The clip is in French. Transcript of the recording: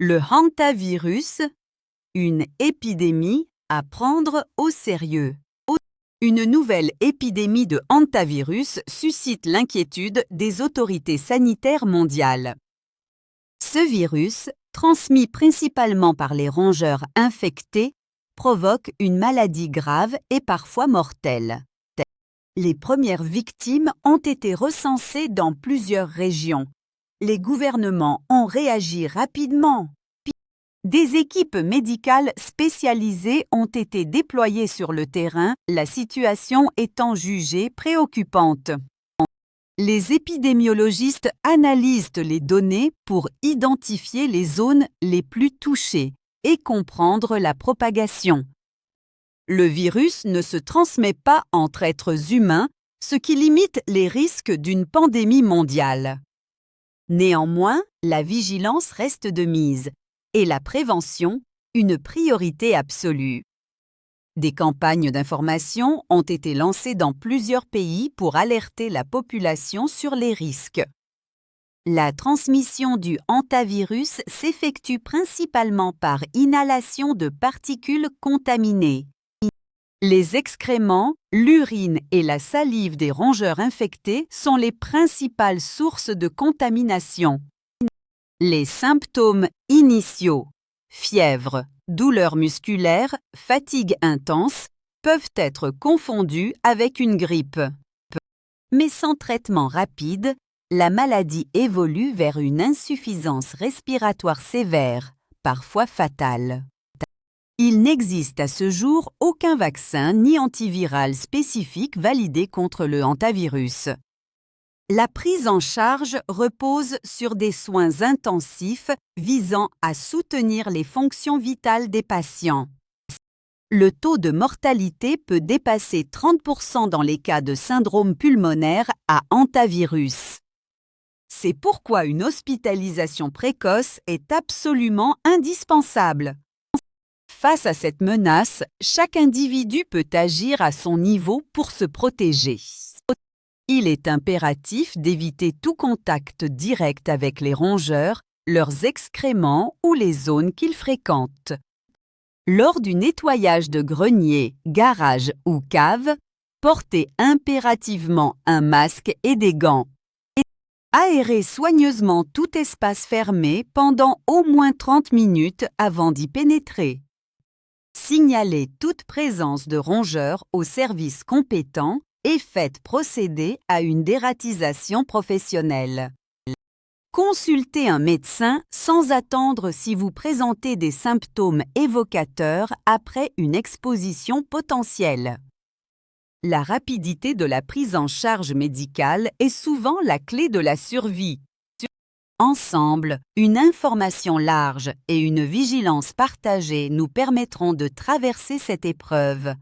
Le hantavirus, une épidémie à prendre au sérieux. Une nouvelle épidémie de hantavirus suscite l'inquiétude des autorités sanitaires mondiales. Ce virus, transmis principalement par les rongeurs infectés, provoque une maladie grave et parfois mortelle. Les premières victimes ont été recensées dans plusieurs régions. Les gouvernements ont réagi rapidement. Des équipes médicales spécialisées ont été déployées sur le terrain, la situation étant jugée préoccupante. Les épidémiologistes analysent les données pour identifier les zones les plus touchées et comprendre la propagation. Le virus ne se transmet pas entre êtres humains, ce qui limite les risques d'une pandémie mondiale. Néanmoins, la vigilance reste de mise et la prévention, une priorité absolue. Des campagnes d'information ont été lancées dans plusieurs pays pour alerter la population sur les risques. La transmission du hantavirus s'effectue principalement par inhalation de particules contaminées. Les excréments, l'urine et la salive des rongeurs infectés sont les principales sources de contamination. Les symptômes initiaux, fièvre, douleurs musculaires, fatigue intense, peuvent être confondus avec une grippe. Mais sans traitement rapide, la maladie évolue vers une insuffisance respiratoire sévère, parfois fatale. Il n'existe à ce jour aucun vaccin ni antiviral spécifique validé contre le hantavirus. La prise en charge repose sur des soins intensifs visant à soutenir les fonctions vitales des patients. Le taux de mortalité peut dépasser 30% dans les cas de syndrome pulmonaire à hantavirus. C'est pourquoi une hospitalisation précoce est absolument indispensable. Face à cette menace, chaque individu peut agir à son niveau pour se protéger. Il est impératif d'éviter tout contact direct avec les rongeurs, leurs excréments ou les zones qu'ils fréquentent. Lors du nettoyage de greniers, garages ou caves, portez impérativement un masque et des gants. Aérez soigneusement tout espace fermé pendant au moins 30 minutes avant d'y pénétrer. Signalez toute présence de rongeurs aux services compétents et faites procéder à une dératisation professionnelle. Consultez un médecin sans attendre si vous présentez des symptômes évocateurs après une exposition potentielle. La rapidité de la prise en charge médicale est souvent la clé de la survie. Ensemble, une information large et une vigilance partagée nous permettront de traverser cette épreuve.